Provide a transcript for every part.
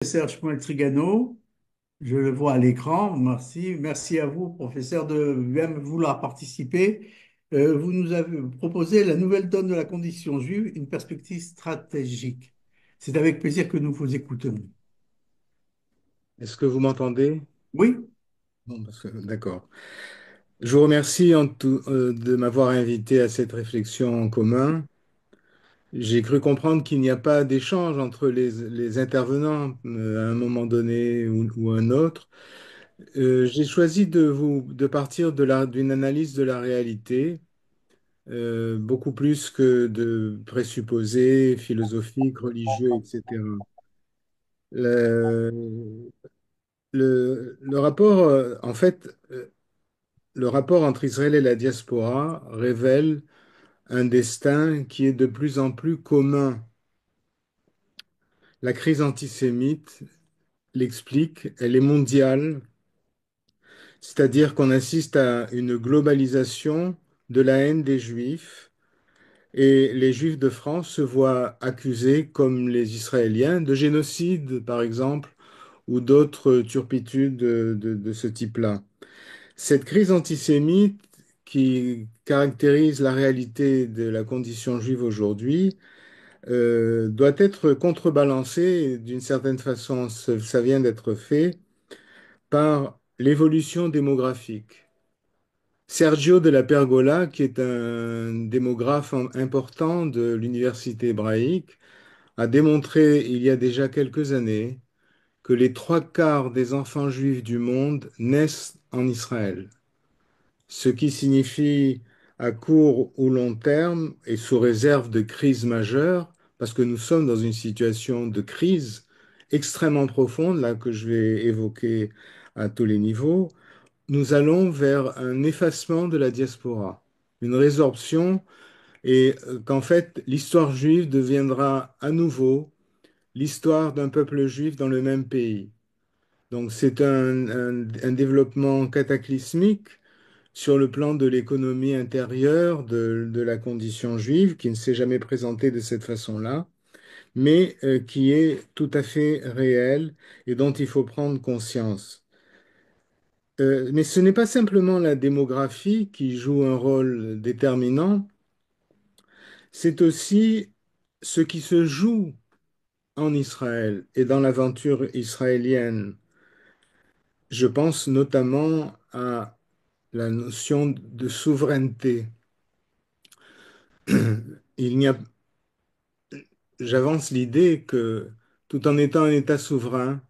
Serge Poinel Trigano, je le vois à l'écran. Merci. Merci à vous, professeur, de bien vouloir participer. Vous nous avez proposé la nouvelle donne de la condition juive, une perspective stratégique. C'est avec plaisir que nous vous écoutons. Est-ce que vous m'entendez? Oui, Non, d'accord. Je vous remercie de m'avoir invité à cette réflexion en commun. J'ai cru comprendre qu'il n'y a pas d'échange entre les intervenants à un moment donné ou un autre. J'ai choisi de partir d'une analyse de la réalité, beaucoup plus que de présupposés philosophiques, religieux, etc. Le, le rapport, en fait, le rapport entre Israël et la diaspora révèle un destin qui est de plus en plus commun. La crise antisémite l'explique, elle est mondiale, c'est-à-dire qu'on assiste à une globalisation de la haine des Juifs et les Juifs de France se voient accusés, comme les Israéliens, de génocide, par exemple, ou d'autres turpitudes de ce type-là. Cette crise antisémite qui caractérise la réalité de la condition juive aujourd'hui doit être contrebalancée d'une certaine façon, ça vient d'être fait, par l'évolution démographique. Sergio de la Pergola, qui est un démographe important de l'université hébraïque, a démontré il y a déjà quelques années que les trois quarts des enfants juifs du monde naissent en Israël. Ce qui signifie à court ou long terme, et sous réserve de crise majeure, parce que nous sommes dans une situation de crise extrêmement profonde, là que je vais évoquer à tous les niveaux, nous allons vers un effacement de la diaspora, une résorption, et qu'en fait l'histoire juive deviendra à nouveau l'histoire d'un peuple juif dans le même pays. Donc c'est un développement cataclysmique sur le plan de l'économie intérieure de la condition juive, qui ne s'est jamais présentée de cette façon-là, mais qui est tout à fait réelle et dont il faut prendre conscience. Mais ce n'est pas simplement la démographie qui joue un rôle déterminant, c'est aussi ce qui se joue en Israël et dans l'aventure israélienne. Je pense notamment à la notion de souveraineté. Il n'y a J'avance l'idée que tout en étant un État souverain,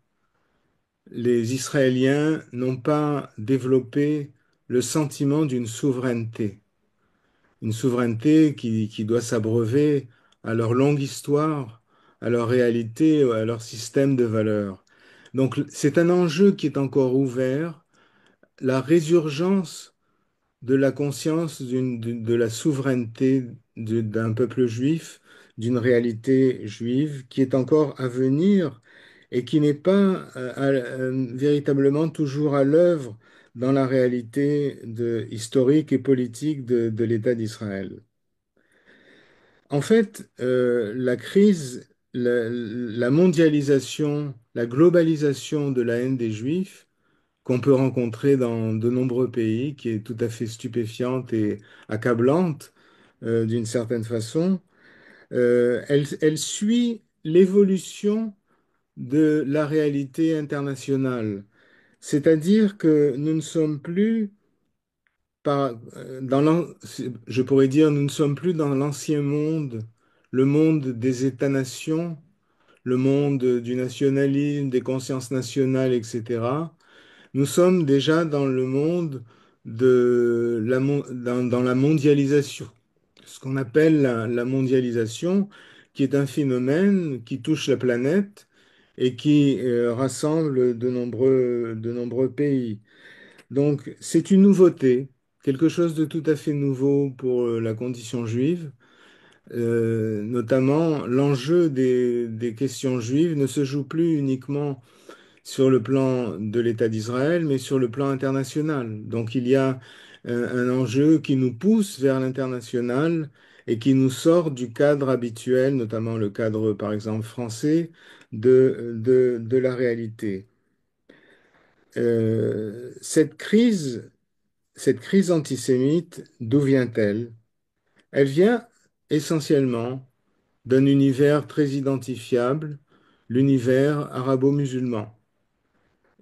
les Israéliens n'ont pas développé le sentiment d'une souveraineté. Une souveraineté qui doit s'abreuver à leur longue histoire, à leur réalité, à leur système de valeurs. Donc c'est un enjeu qui est encore ouvert, la résurgence de la conscience de la souveraineté d'un peuple juif, d'une réalité juive qui est encore à venir et qui n'est pas véritablement toujours à l'œuvre dans la réalité historique et politique de l'État d'Israël. En fait, la crise, la mondialisation, la globalisation de la haine des Juifs qu'on peut rencontrer dans de nombreux pays, qui est tout à fait stupéfiante et accablante d'une certaine façon, elle suit l'évolution de la réalité internationale. C'est-à-dire que nous ne sommes plus je pourrais dire, nous ne sommes plus dans l'ancien monde, le monde des États-nations, le monde du nationalisme, des consciences nationales, etc. Nous sommes déjà dans le monde dans la mondialisation, ce qu'on appelle la mondialisation, qui est un phénomène qui touche la planète et qui rassemble de nombreux pays. Donc, c'est une nouveauté, quelque chose de tout à fait nouveau pour la condition juive. Notamment, l'enjeu des questions juives ne se joue plus uniquement sur le plan de l'État d'Israël, mais sur le plan international. Donc il y a un enjeu qui nous pousse vers l'international et qui nous sort du cadre habituel, notamment le cadre, par exemple, français, de la réalité. Cette crise antisémite, d'où vient-elle? Elle vient essentiellement d'un univers très identifiable, l'univers arabo-musulman.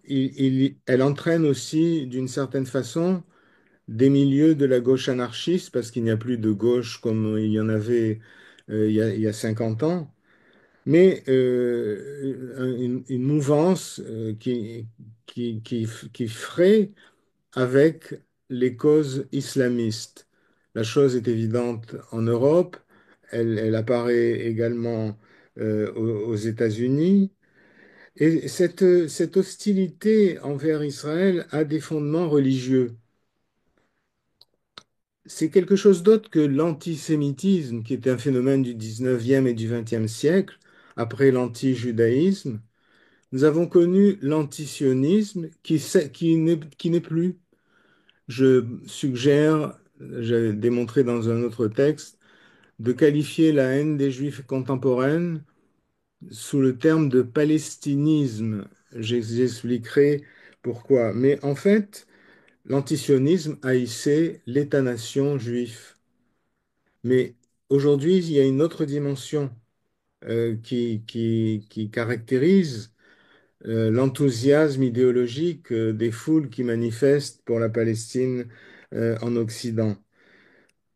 Elle entraîne aussi, d'une certaine façon, des milieux de la gauche anarchiste, parce qu'il n'y a plus de gauche comme il y en avait il y a 50 ans, mais une mouvance qui fraye avec les causes islamistes. La chose est évidente en Europe, elle apparaît également aux États-Unis, et cette hostilité envers Israël a des fondements religieux. C'est quelque chose d'autre que l'antisémitisme, qui est un phénomène du 19e et du 20e siècle, après l'antijudaïsme. Nous avons connu l'antisionisme qui n'est plus. Je suggère, j'ai démontré dans un autre texte, de qualifier la haine des Juifs contemporaines sous le terme de palestinisme. J'expliquerai pourquoi. Mais en fait, l'antisionisme haïssait l'État-nation juif. Mais aujourd'hui, il y a une autre dimension qui caractérise l'enthousiasme idéologique des foules qui manifestent pour la Palestine en Occident.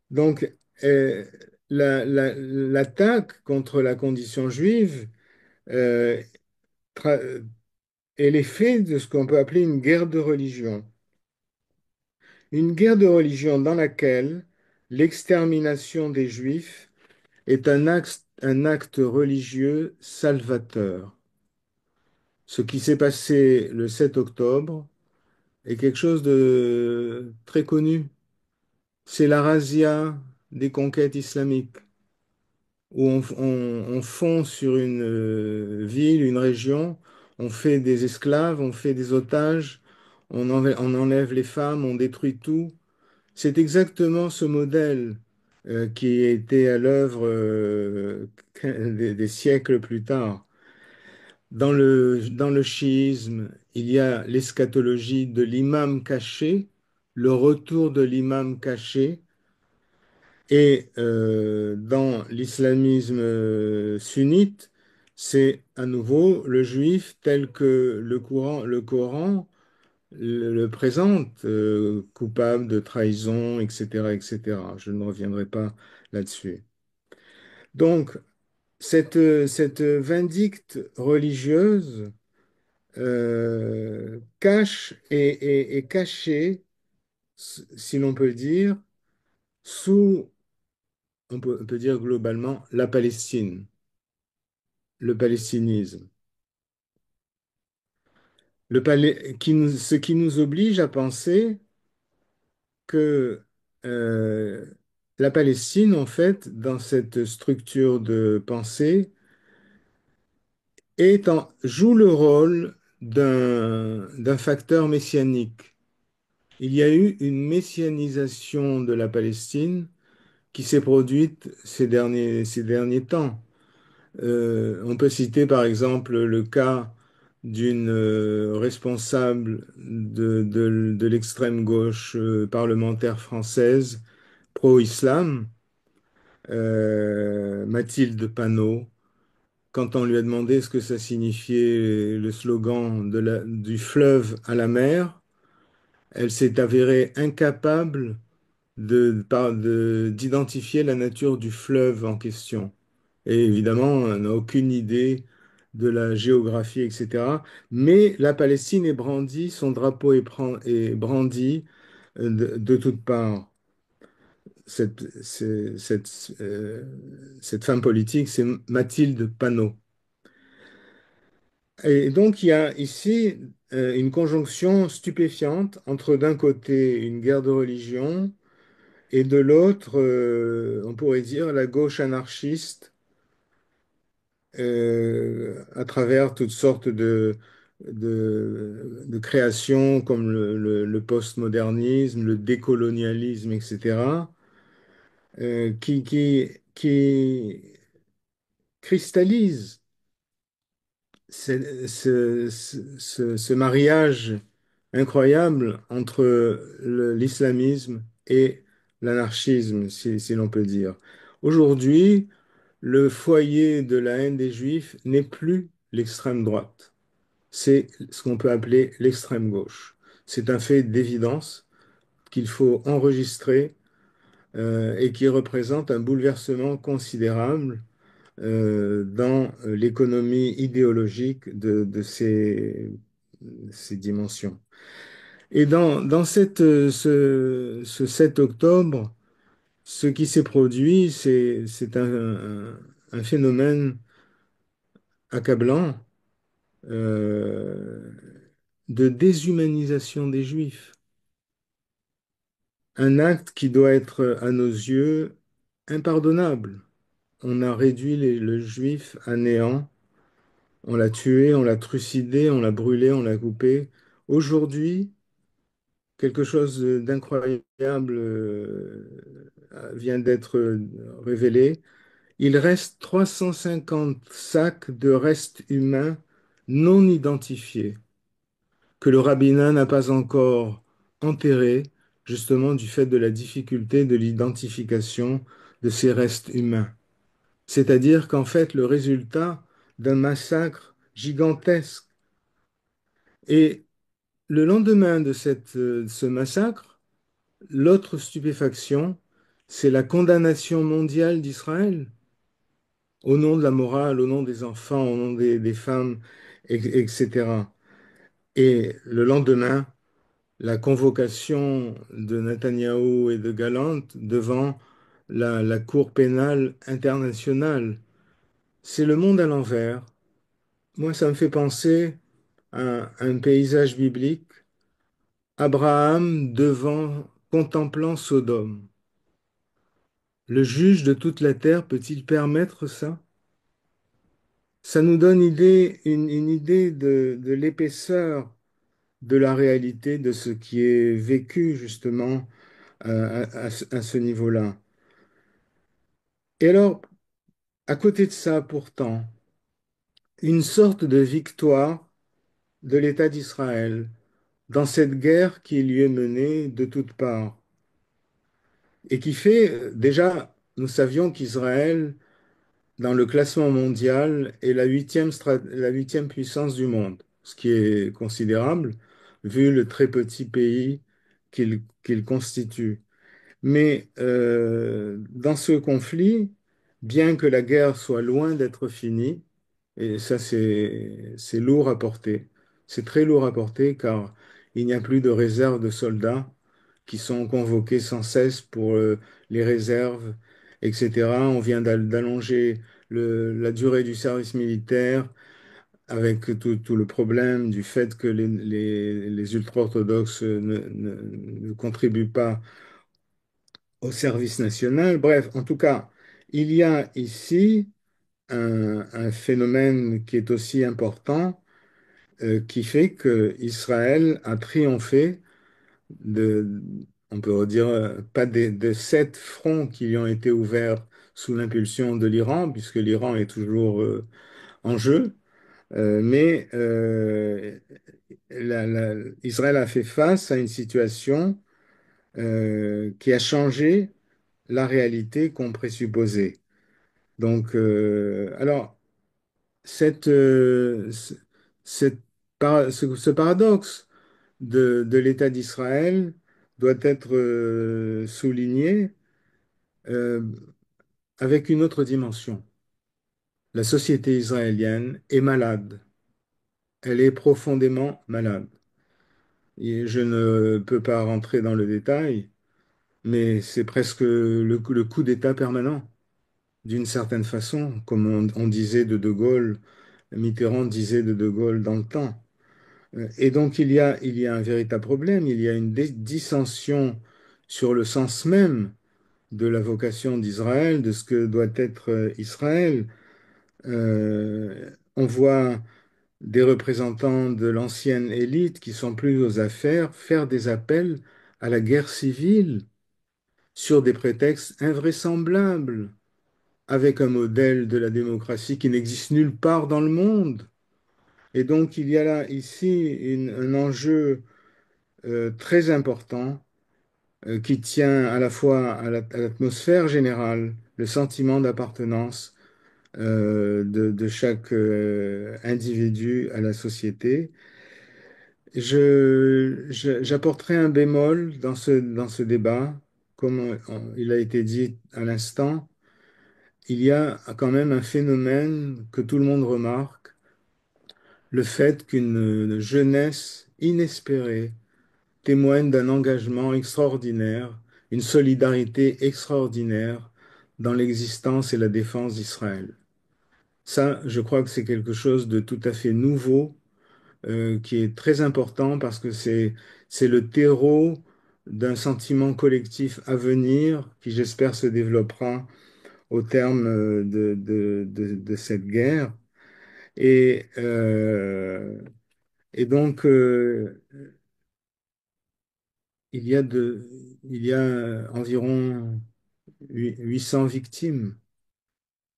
Donc, euh, l'attaque contre la condition juive euh, tra- est l'effet de ce qu'on peut appeler une guerre de religion. Une guerre de religion dans laquelle l'extermination des Juifs est un acte religieux salvateur. Ce qui s'est passé le 7 octobre est quelque chose de très connu. C'est la razzia des conquêtes islamiques, où on fond sur une ville, une région, on fait des esclaves, on fait des otages, on enlève les femmes, on détruit tout. C'est exactement ce modèle qui était à l'œuvre des siècles plus tard. Dans le chiisme, il y a l'eschatologie de l'imam caché, le retour de l'imam caché, et dans l'islamisme sunnite, c'est à nouveau le juif tel que le Coran le présente, coupable de trahison, etc., etc. Je ne reviendrai pas là-dessus. Donc, cette vindicte religieuse cache et cachée, si l'on peut dire, sous, on peut dire globalement, la Palestine, le palestinisme. Ce qui nous oblige à penser que euh, la Palestine, en fait, dans cette structure de pensée, joue le rôle d'un facteur messianique. Il y a eu une messianisation de la Palestine qui s'est produite ces derniers temps. On peut citer par exemple le cas d'une responsable de l'extrême gauche parlementaire française pro-islam, Mathilde Panot. Quand on lui a demandé ce que ça signifiait le slogan du fleuve à la mer, elle s'est avérée incapable d'identifier la nature du fleuve en question. Et évidemment, on n'a aucune idée de la géographie, etc. Mais la Palestine est brandie, son drapeau est brandi de toutes parts. Cette femme politique, c'est Mathilde Panot. Et donc, il y a ici une conjonction stupéfiante entre d'un côté une guerre de religion et de l'autre, on pourrait dire, la gauche anarchiste à travers toutes sortes de créations comme le postmodernisme, le décolonialisme, etc., qui cristallisent ce mariage incroyable entre l'islamisme et l'anarchisme, si l'on peut dire. Aujourd'hui, le foyer de la haine des Juifs n'est plus l'extrême droite, c'est ce qu'on peut appeler l'extrême gauche. C'est un fait d'évidence qu'il faut enregistrer et qui représente un bouleversement considérable dans l'économie idéologique de ces dimensions. Et dans ce 7 octobre, ce qui s'est produit, c'est un phénomène accablant euh, de déshumanisation des Juifs. Un acte qui doit être, à nos yeux, impardonnable. On a réduit le Juif à néant. On l'a tué, on l'a trucidé, on l'a brûlé, on l'a coupé. Aujourd'hui, quelque chose d'incroyable vient d'être révélé. Il reste 350 sacs de restes humains non identifiés que le rabbinat n'a pas encore enterrés, justement du fait de la difficulté de l'identification de ces restes humains. C'est-à-dire qu'en fait, le résultat d'un massacre gigantesque. Et le lendemain de ce massacre, l'autre stupéfaction, c'est la condamnation mondiale d'Israël au nom de la morale, au nom des enfants, au nom des femmes, etc. Et le lendemain, la convocation de Netanyahou et de Gallant devant la Cour pénale internationale. C'est le monde à l'envers. Moi, ça me fait penser à un paysage biblique. Abraham contemplant Sodome. Le juge de toute la terre peut-il permettre ça? Ça nous donne une idée de l'épaisseur de la réalité de ce qui est vécu justement à ce niveau-là. Et alors, à côté de ça, pourtant, une sorte de victoire de l'État d'Israël dans cette guerre qui lui est menée de toutes parts et qui fait, déjà, nous savions qu'Israël, dans le classement mondial, est la huitième puissance du monde, ce qui est considérable vu le très petit pays qu'il constitue. Mais dans ce conflit, bien que la guerre soit loin d'être finie, et ça c'est lourd à porter, c'est très lourd à porter car il n'y a plus de réserve de soldats qui sont convoqués sans cesse pour les réserves, etc. On vient d'allonger la durée du service militaire avec tout le problème du fait que les ultra-orthodoxes ne contribuent pas au service national. Bref, en tout cas, il y a ici un phénomène qui est aussi important, qui fait que Israël a triomphé de, on peut dire, pas de 7 fronts qui lui ont été ouverts sous l'impulsion de l'Iran, puisque l'Iran est toujours en jeu, mais Israël a fait face à une situation qui a changé la réalité qu'on présupposait. Donc, alors, cette, ce, cette ce paradoxe de l'État d'Israël doit être souligné euh, avec une autre dimension. La société israélienne est malade. Elle est profondément malade. Et je ne peux pas rentrer dans le détail, mais c'est presque le coup d'État permanent. D'une certaine façon, comme on disait de De Gaulle, Mitterrand disait de De Gaulle dans le temps. Et donc il y a un véritable problème, il y a une dissension sur le sens même de la vocation d'Israël, de ce que doit être Israël. On voit des représentants de l'ancienne élite qui sont plus aux affaires faire des appels à la guerre civile sur des prétextes invraisemblables, avec un modèle de la démocratie qui n'existe nulle part dans le monde. Et donc, il y a là, ici, un enjeu très important qui tient à la fois à l'atmosphère générale, le sentiment d'appartenance de chaque individu à la société. J'apporterai un bémol dans ce débat, comme il a été dit à l'instant. Il y a quand même un phénomène que tout le monde remarque, le fait qu'une jeunesse inespérée témoigne d'un engagement extraordinaire, une solidarité extraordinaire dans l'existence et la défense d'Israël. Ça, je crois que c'est quelque chose de tout à fait nouveau, qui est très important parce que c'est le terreau d'un sentiment collectif à venir qui, j'espère, se développera au terme de cette guerre. Et, euh, et donc, il y a environ 800 victimes,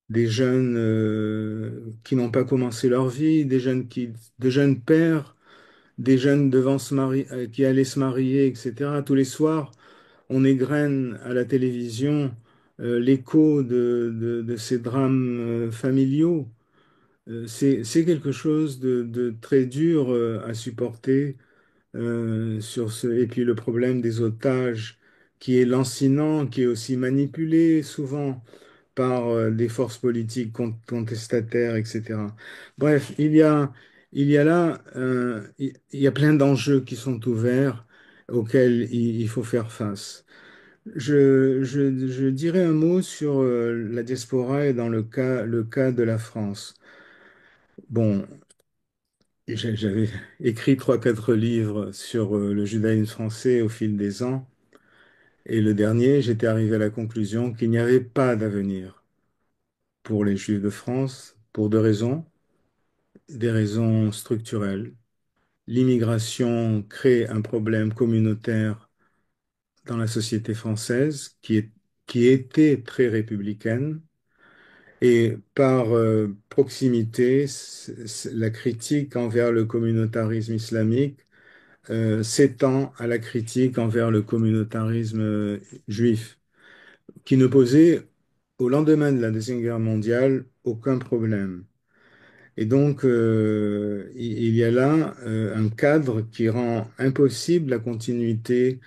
des jeunes qui n'ont pas commencé leur vie, de jeunes pères, des jeunes devant se marier, qui allaient se marier, etc. Tous les soirs, on égrène à la télévision l'écho de ces drames familiaux. C'est quelque chose de très dur à supporter et puis le problème des otages qui est lancinant, qui est aussi manipulé souvent par des forces politiques contestataires, etc. Bref, il y a là, il y a plein d'enjeux qui sont ouverts auxquels il faut faire face. Je dirais un mot sur la diaspora et dans le cas de la France. Bon, j'avais écrit trois, quatre livres sur le judaïsme français au fil des ans, et le dernier, j'étais arrivé à la conclusion qu'il n'y avait pas d'avenir pour les Juifs de France, pour deux raisons. Des raisons structurelles. L'immigration crée un problème communautaire dans la société française qui était très républicaine. Et par proximité, la critique envers le communautarisme islamique s'étend à la critique envers le communautarisme juif, qui ne posait au lendemain de la Deuxième Guerre mondiale aucun problème. Et donc, il y a là un cadre qui rend impossible la continuité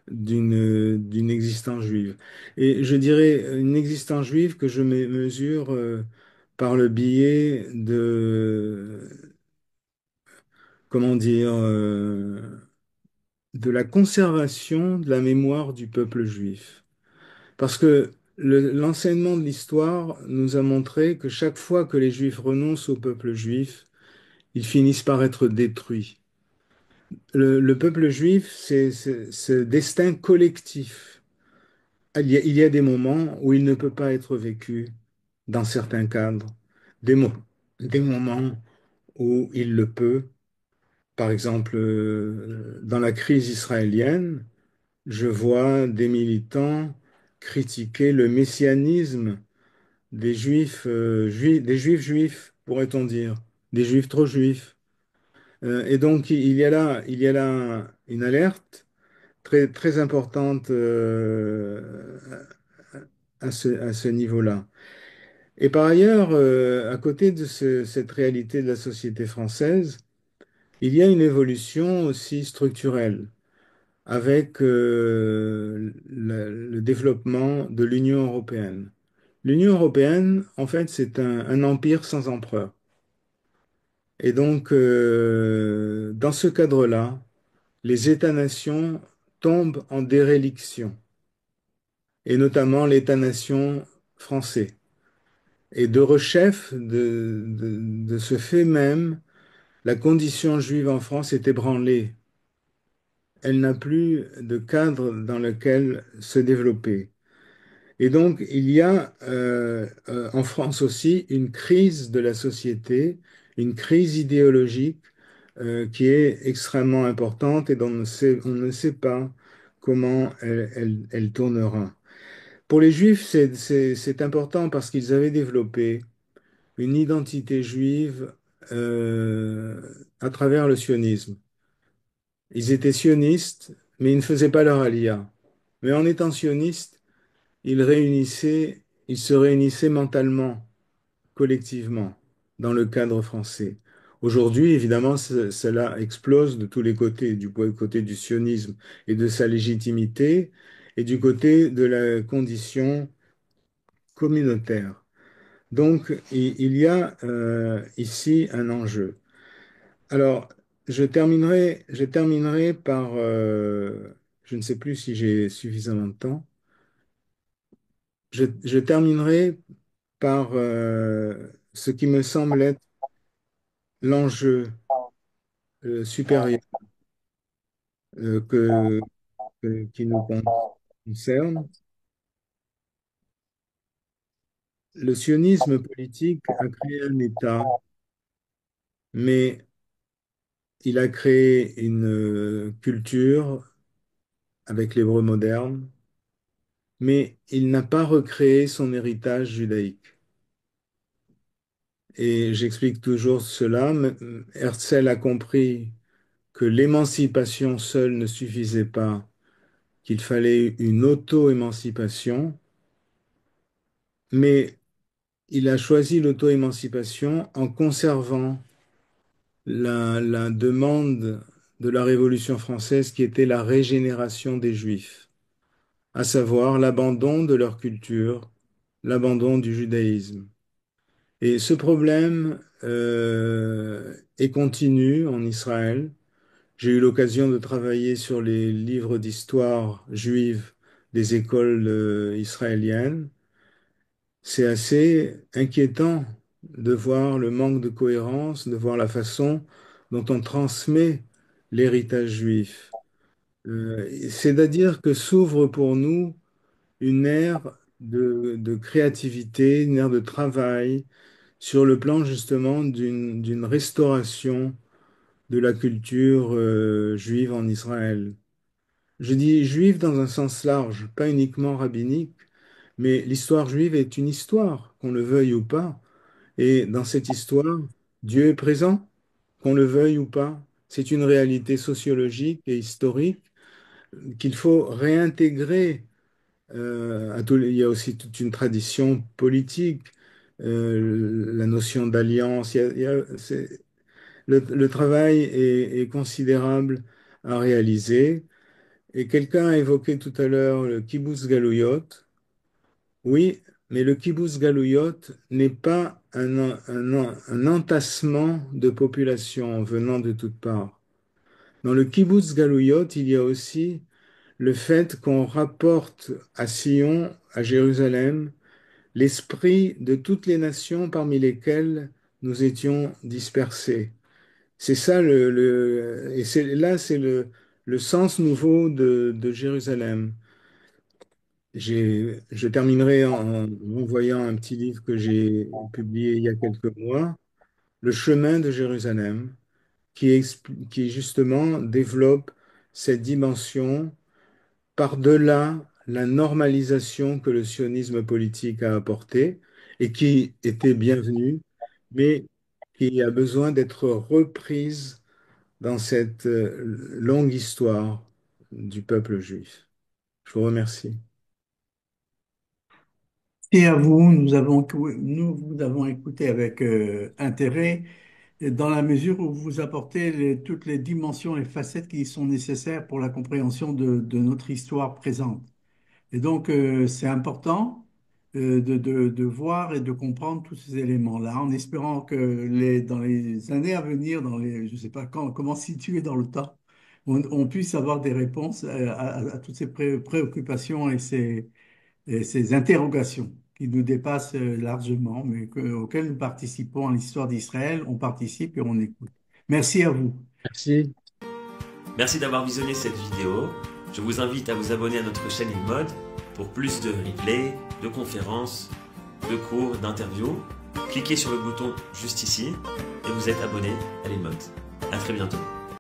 d'une existence juive. Et je dirais une existence juive que je mesure par le biais comment dire, de la conservation de la mémoire du peuple juif. Parce que l'enseignement de l'histoire nous a montré que chaque fois que les juifs renoncent au peuple juif, ils finissent par être détruits. Le peuple juif, c'est ce destin collectif. Il y a des moments où il ne peut pas être vécu dans certains cadres, des, mo- des moments où il le peut. Par exemple, dans la crise israélienne, je vois des militants critiquer le messianisme des juifs juifs, pourrait-on dire, des juifs trop juifs. Et donc, il y a là une alerte très, très importante à ce niveau-là. Et par ailleurs, à côté de cette réalité de la société française, il y a une évolution aussi structurelle avec le développement de l'Union européenne. L'Union européenne, en fait, c'est un empire sans empereur. Et donc, dans ce cadre-là, les États-nations tombent en déréliction, et notamment l'État-nation français. Et de rechef de ce fait même, la condition juive en France est ébranlée. Elle n'a plus de cadre dans lequel se développer. Et donc, il y a en France aussi une crise de la société, une crise idéologique qui est extrêmement importante et dont on ne sait pas comment elle tournera. Pour les Juifs, c'est important parce qu'ils avaient développé une identité juive à travers le sionisme. Ils étaient sionistes, mais ils ne faisaient pas leur alia. Mais en étant sionistes, ils se réunissaient mentalement, collectivement, dans le cadre français. Aujourd'hui, évidemment, cela explose de tous les côtés, côté du sionisme et de sa légitimité, et du côté de la condition communautaire. Donc, il y a ici un enjeu. Alors, je terminerai par, je ne sais plus si j'ai suffisamment de temps, je terminerai par ce qui me semble être l'enjeu supérieur qui nous concerne. Le sionisme politique a créé un État, mais il a créé une culture avec l'hébreu moderne, mais il n'a pas recréé son héritage judaïque. Et j'explique toujours cela. Herzl a compris que l'émancipation seule ne suffisait pas, qu'il fallait une auto-émancipation, mais il a choisi l'auto-émancipation en conservant la demande de la Révolution française qui était la régénération des Juifs, à savoir l'abandon de leur culture, l'abandon du judaïsme. Et ce problème est continu en Israël. J'ai eu l'occasion de travailler sur les livres d'histoire juive des écoles israéliennes. C'est assez inquiétant de voir le manque de cohérence, de voir la façon dont on transmet l'héritage juif. C'est-à-dire que s'ouvre pour nous une ère de créativité, une ère de travail sur le plan justement d'une restauration de la culture juive en Israël. Je dis juive dans un sens large, pas uniquement rabbinique, mais l'histoire juive est une histoire, qu'on le veuille ou pas. Et dans cette histoire, Dieu est présent, qu'on le veuille ou pas. C'est une réalité sociologique et historique qu'il faut réintégrer. Il y a aussi toute une tradition politique, la notion d'alliance. Le travail est considérable à réaliser. Et quelqu'un a évoqué tout à l'heure le kibbutz galouyot. Oui, mais le kibbutz galouyot n'est pas un entassement de population venant de toutes parts. Dans le kibbutz galouyot, il y a aussi le fait qu'on rapporte à Sion, à Jérusalem, l'esprit de toutes les nations parmi lesquelles nous étions dispersés. C'est ça et c'est le sens nouveau de Jérusalem. Je terminerai en envoyant un petit livre que j'ai publié il y a quelques mois, Le chemin de Jérusalem, qui justement développe cette dimension par-delà la normalisation que le sionisme politique a apportée et qui était bienvenue, mais qui a besoin d'être reprise dans cette longue histoire du peuple juif. Je vous remercie. Et à vous, nous vous avons écouté avec intérêt, et dans la mesure où vous apportez toutes les dimensions et facettes qui sont nécessaires pour la compréhension de notre histoire présente. Et donc, c'est important de voir et de comprendre tous ces éléments-là, en espérant que dans les années à venir, je ne sais pas comment situer dans le temps, on puisse avoir des réponses à toutes ces préoccupations et ces interrogations qui nous dépassent largement, mais auxquelles nous participons à l'histoire d'Israël. On participe et on écoute. Merci à vous. Merci. Merci d'avoir visionné cette vidéo. Je vous invite à vous abonner à notre chaîne InMode pour plus de replays, de conférences, de cours, d'interviews. Cliquez sur le bouton juste ici et vous êtes abonné à l'InMode. À très bientôt.